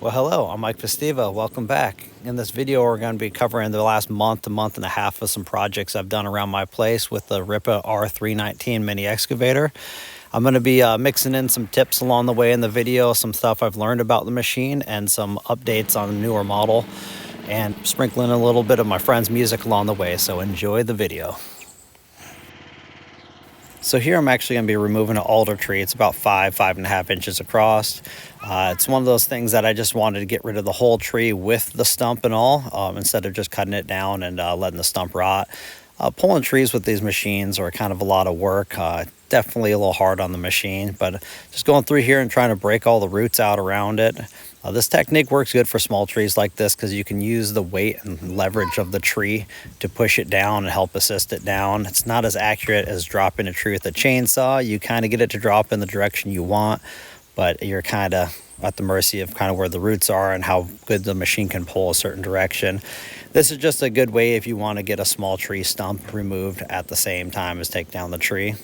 Well, hello, I'm 𝗍𝗶𝗱 𝗔𝗺𝗊. Welcome back. In this video, we're going to be covering the last month and a half of some projects I've done around my place with the Rippa R319 mini excavator. I'm going to be mixing in some tips along the way in the video, some stuff I've learned about the machine, and some updates on the newer model, and sprinkling a little bit of my friend's music along the way, so enjoy the video. So here I'm actually going to be removing an alder tree. It's about 5.5 inches across. It's one of those things that I just wanted to get rid of the whole tree with the stump and all, instead of just cutting it down and letting the stump rot. Pulling trees with these machines are kind of a lot of work. Definitely a little hard on the machine, but just going through here and trying to break all the roots out around it. This technique works good for small trees like this because you can use the weight and leverage of the tree to push it down and help assist it down. It's not as accurate as dropping a tree with a chainsaw. You kind of get it to drop in the direction you want, but you're kind of at the mercy of kind of where the roots are and how good the machine can pull a certain direction. This is just a good way if you want to get a small tree stump removed at the same time as take down the tree.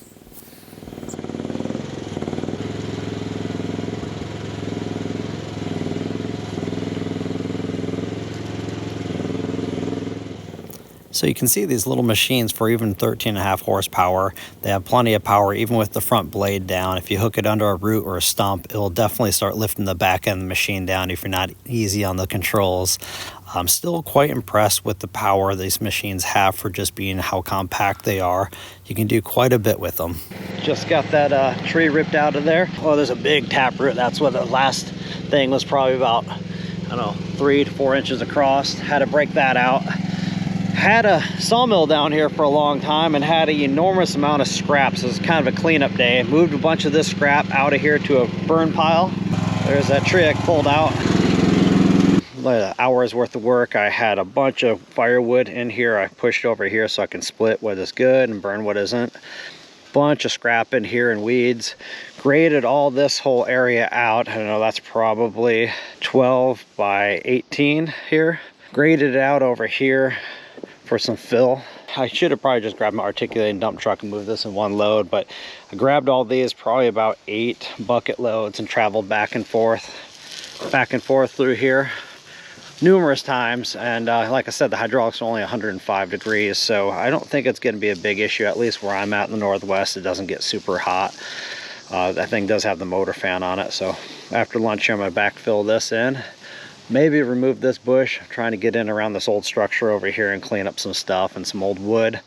So you can see these little machines for even 13.5 horsepower. They have plenty of power even with the front blade down. If you hook it under a root or a stump, it'll definitely start lifting the back end of the machine down if you're not easy on the controls. I'm still quite impressed with the power these machines have for just being how compact they are. You can do quite a bit with them. Just got that tree ripped out of there. Oh, there's a big taproot. That's what the last thing was, probably about, I don't know, 3 to 4 inches across. Had to break that out. Had a sawmill down here for a long time and had an enormous amount of scraps. It was kind of a cleanup day. Moved a bunch of this scrap out of here to a burn pile. There's that tree I pulled out. Hours worth of work. I had a bunch of firewood in here. I pushed over here so I can split what is good and burn what isn't. Bunch of scrap in here and weeds. Graded all this whole area out. I don't know, that's probably 12 by 18 here. Graded it out over here for some fill. I should have probably just grabbed my articulating dump truck and moved this in one load, but I grabbed all these, probably about 8 bucket loads, and traveled back and forth through here numerous times. And like I said, the hydraulics are only 105 degrees, so I don't think it's going to be a big issue. At least where I'm at in the Northwest, it doesn't get super hot. That thing does have the motor fan on it, so after lunch here I'm going to backfill this in. Maybe remove this bush. I'm trying to get in around this old structure over here and clean up some stuff and some old wood.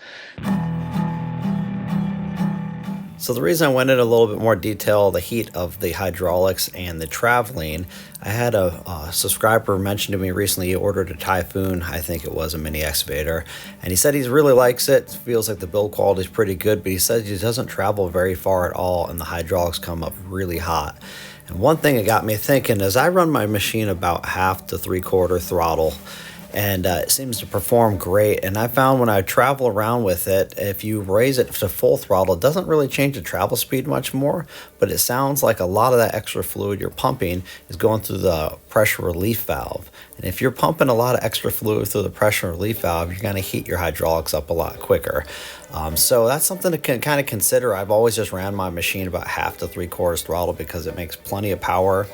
So the reason I went into a little bit more detail, the heat of the hydraulics and the traveling, I had a subscriber mention to me recently he ordered a Typhoon, I think it was, a mini excavator, and he said he really likes it. Feels like the build quality is pretty good, but he says he doesn't travel very far at all and the hydraulics come up really hot. And one thing that got me thinking is I run my machine about 1/2 to 3/4 throttle, and it seems to perform great. And I found when I travel around with it, if you raise it to full throttle, it doesn't really change the travel speed much more, but it sounds like a lot of that extra fluid you're pumping is going through the pressure relief valve. And if you're pumping a lot of extra fluid through the pressure relief valve, you're going to heat your hydraulics up a lot quicker. So that's something to kind of consider. I've always just ran my machine about 1/2 to 3/4 throttle because it makes plenty of power.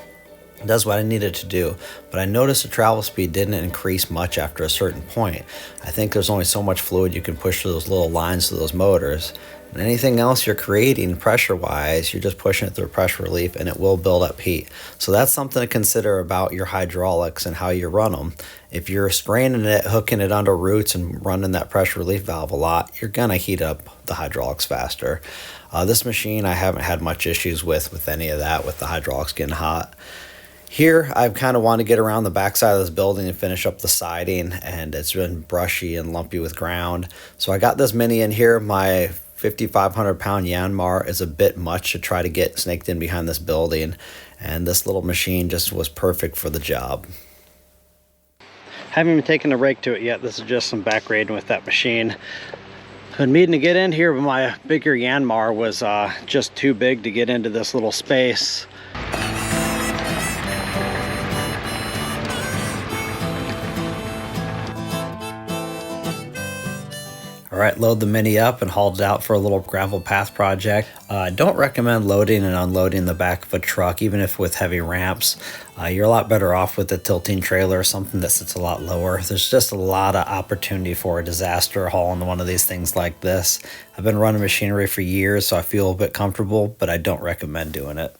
It does what I needed to do, but I noticed the travel speed didn't increase much after a certain point. I think there's only so much fluid you can push through those little lines to those motors. And anything else you're creating pressure-wise, you're just pushing it through pressure relief and it will build up heat. So that's something to consider about your hydraulics and how you run them. If you're straining it, hooking it under roots and running that pressure relief valve a lot, you're gonna heat up the hydraulics faster. This machine I haven't had much issues with any of that, with the hydraulics getting hot. Here, I've kind of wanted to get around the backside of this building and finish up the siding, and it's been brushy and lumpy with ground. So I got this mini in here. My 5,500-pound Yanmar is a bit much to try to get snaked in behind this building, and this little machine just was perfect for the job. Haven't even taken a rake to it yet. This is just some back grading with that machine. Been meaning to get in here, but my bigger Yanmar was just too big to get into this little space. Alright, load the Mini up and hauled it out for a little gravel path project. I don't recommend loading and unloading the back of a truck, even if with heavy ramps. You're a lot better off with a tilting trailer, something that sits a lot lower. There's just a lot of opportunity for a disaster hauling one of these things like this. I've been running machinery for years, so I feel a bit comfortable, but I don't recommend doing it.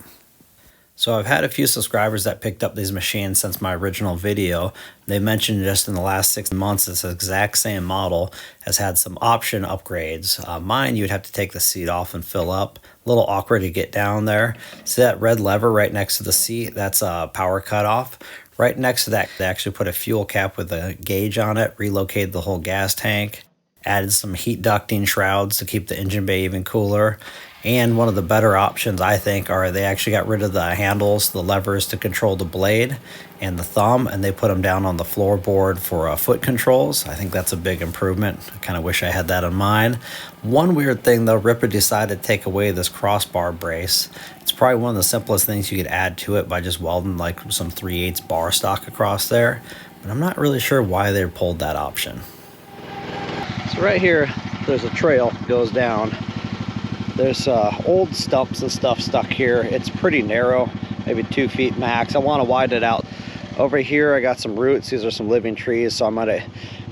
So I've had a few subscribers that picked up these machines since my original video. They mentioned just in the last 6 months this exact same model has had some option upgrades. Mine, you'd have to take the seat off and fill up. A little awkward to get down there. See that red lever right next to the seat? That's a power cutoff. Right next to that, they actually put a fuel cap with a gauge on it, relocated the whole gas tank, added some heat ducting shrouds to keep the engine bay even cooler. And one of the better options, I think, are they actually got rid of the handles, the levers to control the blade and the thumb, and they put them down on the floorboard for foot controls. I think that's a big improvement. I kind of wish I had that on mine. One weird thing, though, Rippa decided to take away this crossbar brace. It's probably one of the simplest things you could add to it by just welding like some 3/8 bar stock across there. But I'm not really sure why they pulled that option. So right here, there's a trail that goes down. There's old stumps and stuff stuck here. It's pretty narrow, maybe 2 feet max. I want to widen it out. Over here I got some roots. These are some living trees, so I'm going to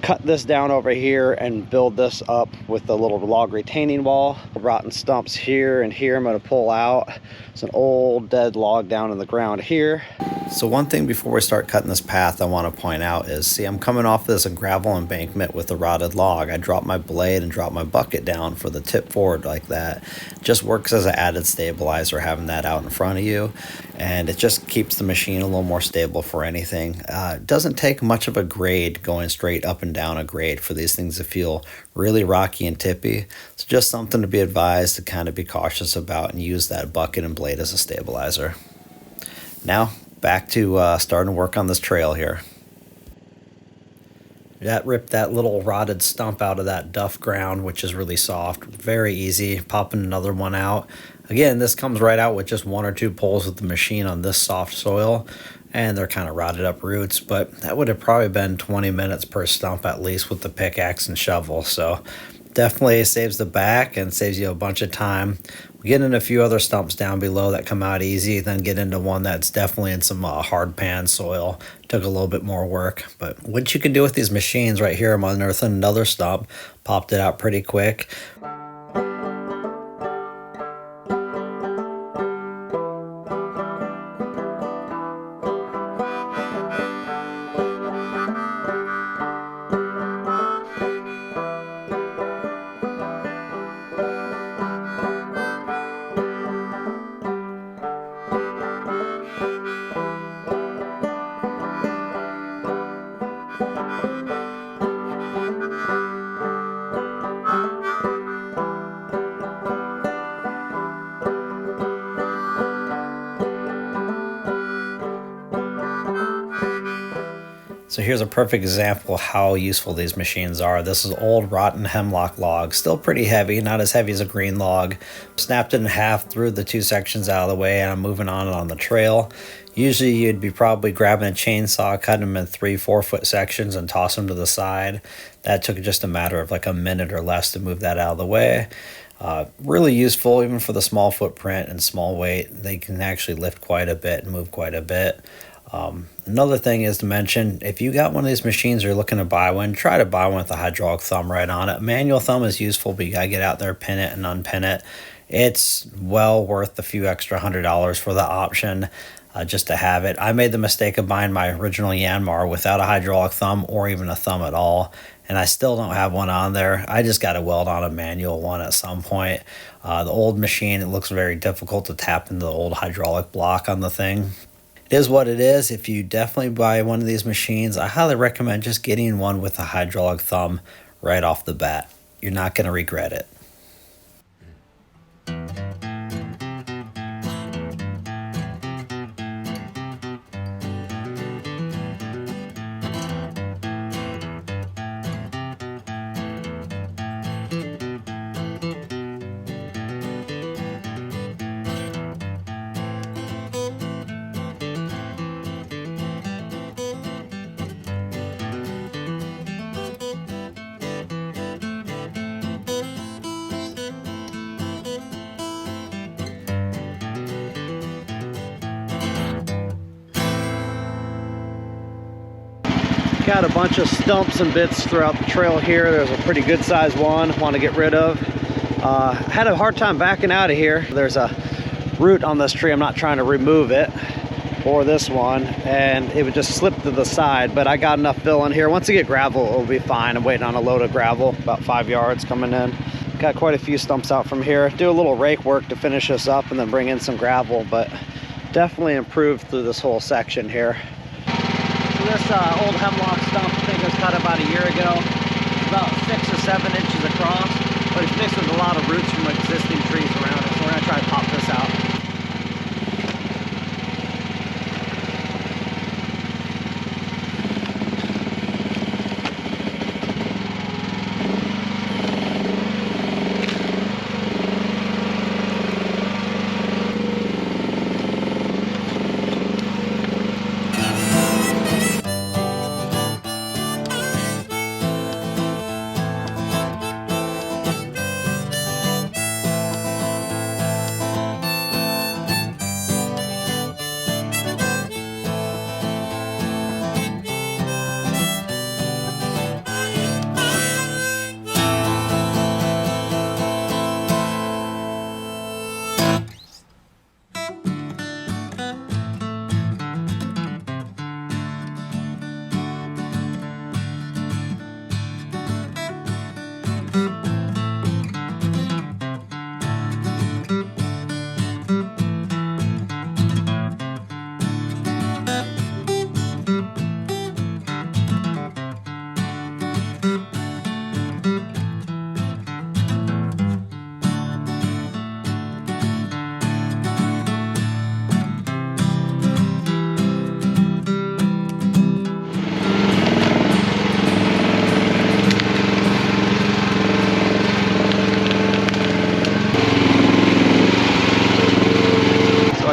cut this down over here and build this up with a little log retaining wall. Rotten stumps here and here I'm going to pull out. It's an old dead log down in the ground here. So one thing before we start cutting this path I want to point out is, see, I'm coming off this gravel embankment with a rotted log. I dropped my blade and dropped my bucket down for the tip forward like that. Just works as an added stabilizer having that out in front of you, and it just keeps the machine a little more stable for anything. It doesn't take much of a grade going straight up and down a grade for these things to feel really rocky and tippy. It's just something to be advised to kind of be cautious about and use that bucket and blade as a stabilizer. Now back to starting to work on this trail here. That ripped that little rotted stump out of that duff ground, which is really soft. Very easy. Popping another one out. Again, this comes right out with just 1 or 2 pulls with the machine on this soft soil, and they're kind of rotted up roots, but that would have probably been 20 minutes per stump at least with the pickaxe and shovel. So definitely saves the back and saves you a bunch of time. We get in a few other stumps down below that come out easy, then get into one that's definitely in some hardpan soil. Took a little bit more work, but what you can do with these machines right here, I'm unearthing another stump, popped it out pretty quick. So here's a perfect example of how useful these machines are. This is old rotten hemlock log, still pretty heavy, not as heavy as a green log. Snapped it in half, threw the 2 sections out of the way, and I'm moving on the trail. Usually you'd be probably grabbing a chainsaw, cutting them in 3-4 foot sections and toss them to the side. That took just a matter of like a minute or less to move that out of the way. Really useful even for the small footprint and small weight. They can actually lift quite a bit and move quite a bit. Another thing is to mention, if you got one of these machines or you're looking to buy one, try to buy one with a hydraulic thumb right on it. Manual thumb is useful, but you gotta get out there, pin it and unpin it. It's well worth a few extra $100 for the option just to have it. I made the mistake of buying my original Yanmar without a hydraulic thumb or even a thumb at all, and I still don't have one on there. I just got to weld on a manual one at some point. The old machine, it looks very difficult to tap into the old hydraulic block on the thing. It is what it is. If you definitely buy one of these machines, I highly recommend just getting one with a hydraulic thumb right off the bat. You're not going to regret it. Got a bunch of stumps and bits throughout the trail here. There's a pretty good sized one I want to get rid of. Had a hard time backing out of here. There's a root on this tree. I'm not trying to remove it, or this one, and it would just slip to the side, but I got enough fill in here. Once I get gravel, it'll be fine. I'm waiting on a load of gravel, about 5 yards coming in. Got quite a few stumps out from here. Do a little rake work to finish this up and then bring in some gravel, but definitely improved through this whole section here. So this old hemlock stump, I think was cut about a year ago. It's about 6 or 7 inches across, but it's mixed with a lot of roots from existing trees around it, so we're gonna try to pop this out.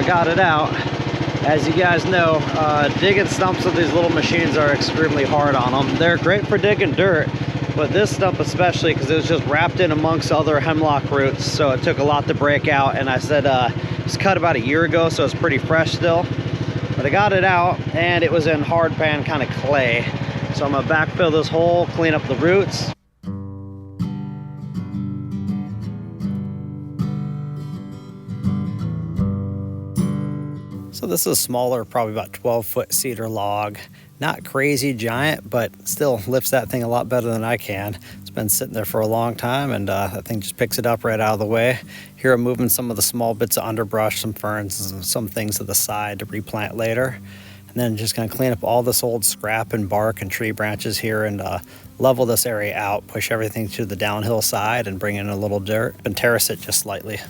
Got it out. As you guys know, digging stumps with these little machines are extremely hard on them. They're great for digging dirt, but this stump especially, because it was just wrapped in amongst other hemlock roots, so it took a lot to break out. And I said it was cut about a year ago, so it's pretty fresh still, but I got it out and it was in hardpan kind of clay. So I'm gonna backfill this hole, clean up the roots. So this is a smaller, probably about 12-foot cedar log. Not crazy giant, but still lifts that thing a lot better than I can. It's been sitting there for a long time, and that thing just picks it up right out of the way. Here I'm moving some of the small bits of underbrush, some ferns, and some things to the side to replant later. And then just gonna clean up all this old scrap and bark and tree branches here and level this area out, push everything to the downhill side and bring in a little dirt and terrace it just slightly.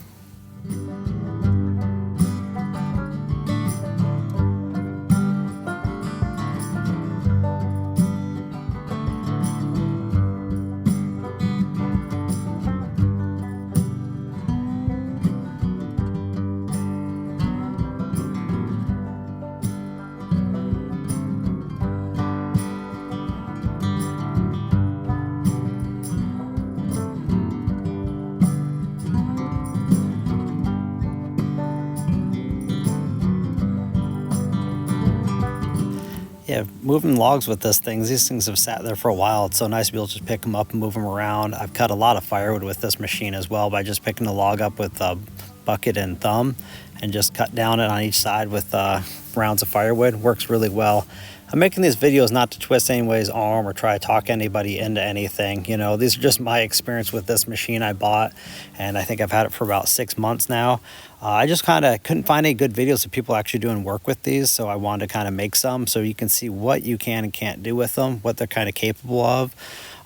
Yeah, moving logs with these things have sat there for a while. It's so nice to be able to just pick them up and move them around. I've cut a lot of firewood with this machine as well by just picking the log up with a bucket and thumb and just cut down it on each side with rounds of firewood. Works really well. I'm making these videos not to twist anybody's arm or try to talk anybody into anything. You know, these are just my experience with this machine I bought, and I think I've had it for about 6 months now. I just kind of couldn't find any good videos of people actually doing work with these, so I wanted to kind of make some so you can see what you can and can't do with them, what they're kind of capable of.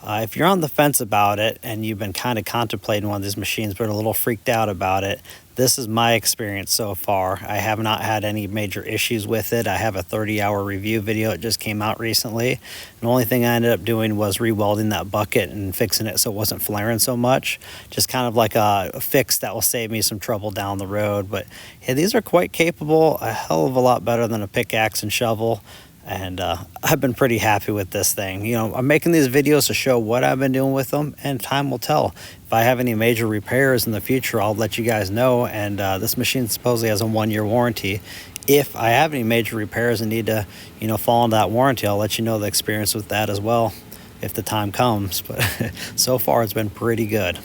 If you're on the fence about it and you've been kind of contemplating one of these machines but a little freaked out about it, this is my experience so far. I have not had any major issues with it. I have a 30-hour review video. It just came out recently. The only thing I ended up doing was re-welding that bucket and fixing it so it wasn't flaring so much. Just kind of like a fix that will save me some trouble down the road. But yeah, these are quite capable, a hell of a lot better than a pickaxe and shovel. And I've been pretty happy with this thing. You know, I'm making these videos to show what I've been doing with them, and time will tell. If I have any major repairs in the future, I'll let you guys know. And this machine supposedly has a 1-year warranty. If I have any major repairs and need to, fall into that warranty, I'll let you know the experience with that as well if the time comes. But so far it's been pretty good.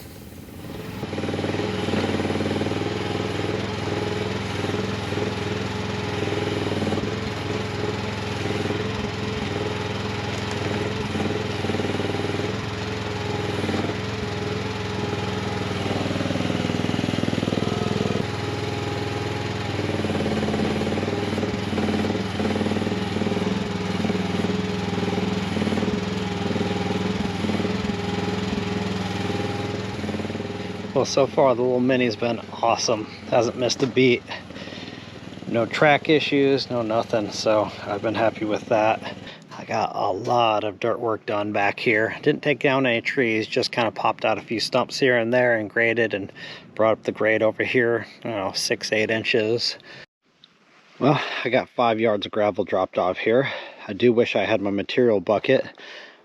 Well, so far the little mini's been awesome. Hasn't missed a beat. No track issues, no nothing. So I've been happy with that. I got a lot of dirt work done back here. Didn't take down any trees, just kind of popped out a few stumps here and there and graded and brought up the grade over here, 6-8 inches. Well, I got 5 yards of gravel dropped off here. I do wish I had my material bucket,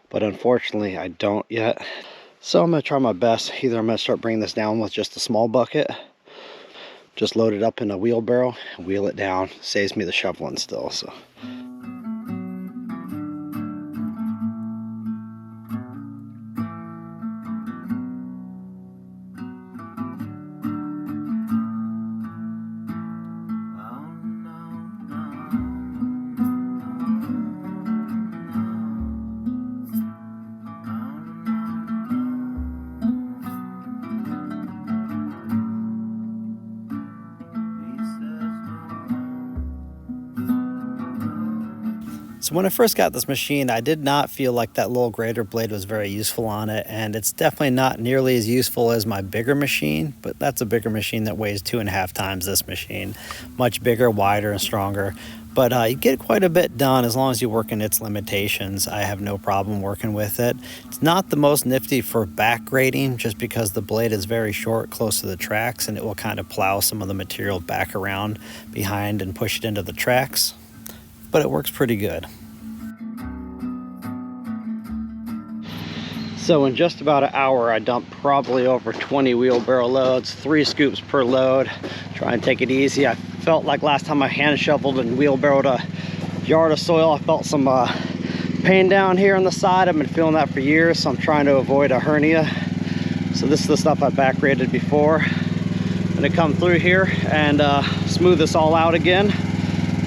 but unfortunately I don't yet. So I'm going to try my best. Either I'm going to start bringing this down with just a small bucket, just load it up in a wheelbarrow, and wheel it down. Saves me the shoveling still. So. So when I first got this machine, I did not feel like that little grader blade was very useful on it, and it's definitely not nearly as useful as my bigger machine, but that's a bigger machine that weighs 2.5 times this machine. Much bigger, wider, and stronger. But you get quite a bit done as long as you work in its limitations. I have no problem working with it. It's not the most nifty for back grading, just because the blade is very short, close to the tracks, and it will kind of plow some of the material back around behind and push it into the tracks. But it works pretty good. So in just about an hour, I dumped probably over 20 wheelbarrow loads, 3 scoops per load. Try and take it easy. I felt like last time I hand shoveled and wheelbarrowed a yard of soil, I felt some pain down here on the side. I've been feeling that for years, so I'm trying to avoid a hernia. So this is the stuff I back graded before. I'm gonna come through here and smooth this all out again.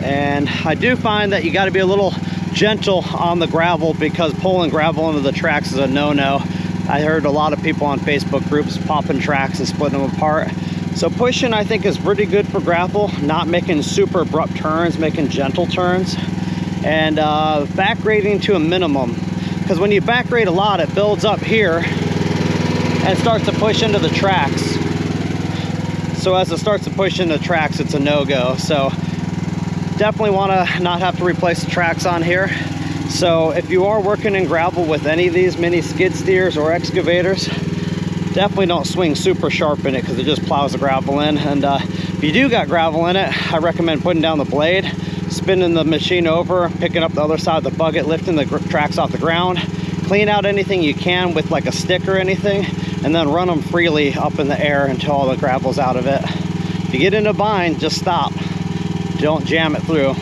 And I do find that you got to be a little gentle on the gravel, because pulling gravel into the tracks is a no-no. I heard a lot of people on Facebook groups popping tracks and splitting them apart. So pushing, I think, is pretty good for gravel, not making super abrupt turns, making gentle turns, and back grading to a minimum, because when you back grade a lot, it builds up here and starts to push into the tracks. So as it starts to push into the tracks, it's a no-go. So definitely want to not have to replace the tracks on here. So if you are working in gravel with any of these mini skid steers or excavators, definitely don't swing super sharp in it, because it just plows the gravel in. And if you do got gravel in it, I recommend putting down the blade, spinning the machine over, picking up the other side of the bucket, lifting the tracks off the ground, clean out anything you can with like a stick or anything, and then run them freely up in the air until all the gravel's out of it. If you get in a bind, just stop. Don't jam it through.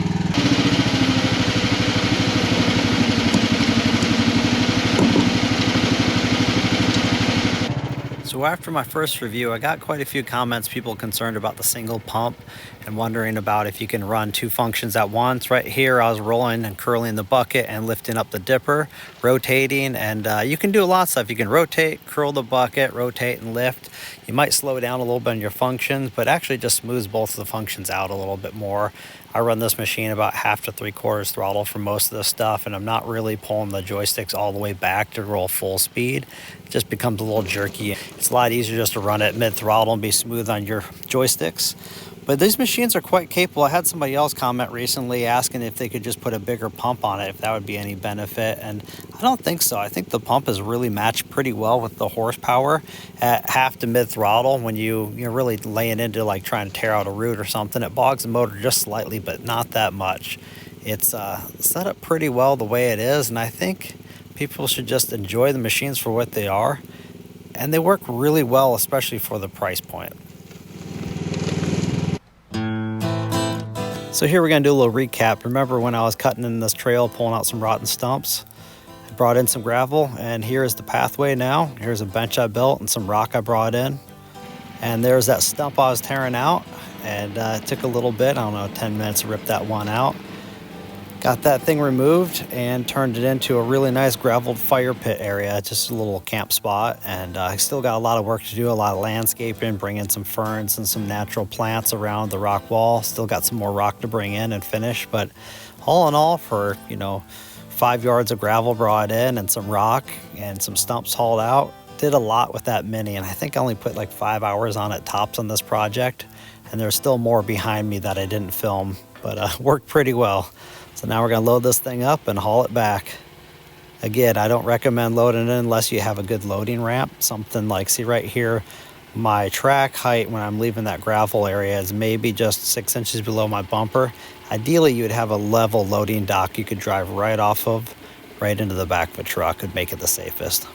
So after my first review, I got quite a few comments, people concerned about the single pump and wondering about if you can run 2 functions at once. Right here, I was rolling and curling the bucket and lifting up the dipper, rotating, and you can do a lot of stuff. You can rotate, curl the bucket, rotate and lift. You might slow down a little bit in your functions, but actually just smooths both of the functions out a little bit more. I run this machine about 1/2 to 3/4 throttle for most of the stuff, and I'm not really pulling the joysticks all the way back to roll full speed. It just becomes a little jerky. It's a lot easier just to run it mid-throttle and be smooth on your joysticks. But these machines are quite capable. I had somebody else comment recently asking if they could just put a bigger pump on it, if that would be any benefit, and I don't think so. I think the pump is really matched pretty well with the horsepower at 1/2 to mid-throttle. When you're really laying into like trying to tear out a root or something, it bogs the motor just slightly, but not that much. It's set up pretty well the way it is, and I think people should just enjoy the machines for what they are, and they work really well, especially for the price point. So here we're going to do a little recap. Remember when I was cutting in this trail, pulling out some rotten stumps? I brought in some gravel, and here's the pathway now. Here's a bench I built and some rock I brought in. And there's that stump I was tearing out, and it took a little bit, I don't know, 10 minutes to rip that one out. Got that thing removed and turned it into a really nice graveled fire pit area, just a little camp spot. And I still got a lot of work to do, a lot of landscaping, bring in some ferns and some natural plants around the rock wall. Still got some more rock to bring in and finish, but all in all, for 5 yards of gravel brought in and some rock and some stumps hauled out, did a lot with that mini. And I think I only put like 5 hours on it tops on this project, and there's still more behind me that I didn't film, but worked pretty well. So now we're going to load this thing up and haul it back. Again, I don't recommend loading it unless you have a good loading ramp. Something like, see right here, my track height when I'm leaving that gravel area is maybe just 6 inches below my bumper. Ideally, you would have a level loading dock you could drive right off of, right into the back of a truck. Would make it the safest.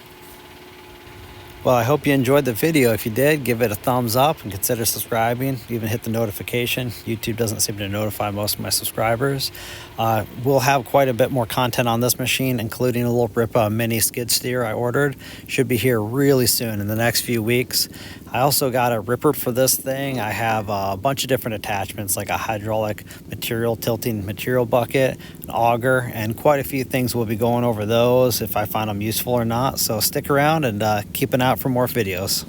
Well, I hope you enjoyed the video. If you did, give it a thumbs up and consider subscribing. Even hit the notification. YouTube doesn't seem to notify most of my subscribers. We'll have quite a bit more content on this machine, including a little Rippa mini skid steer I ordered. Should be here really soon in the next few weeks. I also got a ripper for this thing. I have a bunch of different attachments, like a hydraulic material tilting material bucket, an auger, and quite a few things. We'll be going over those if I find them useful or not. So stick around and keep an eye out for more videos.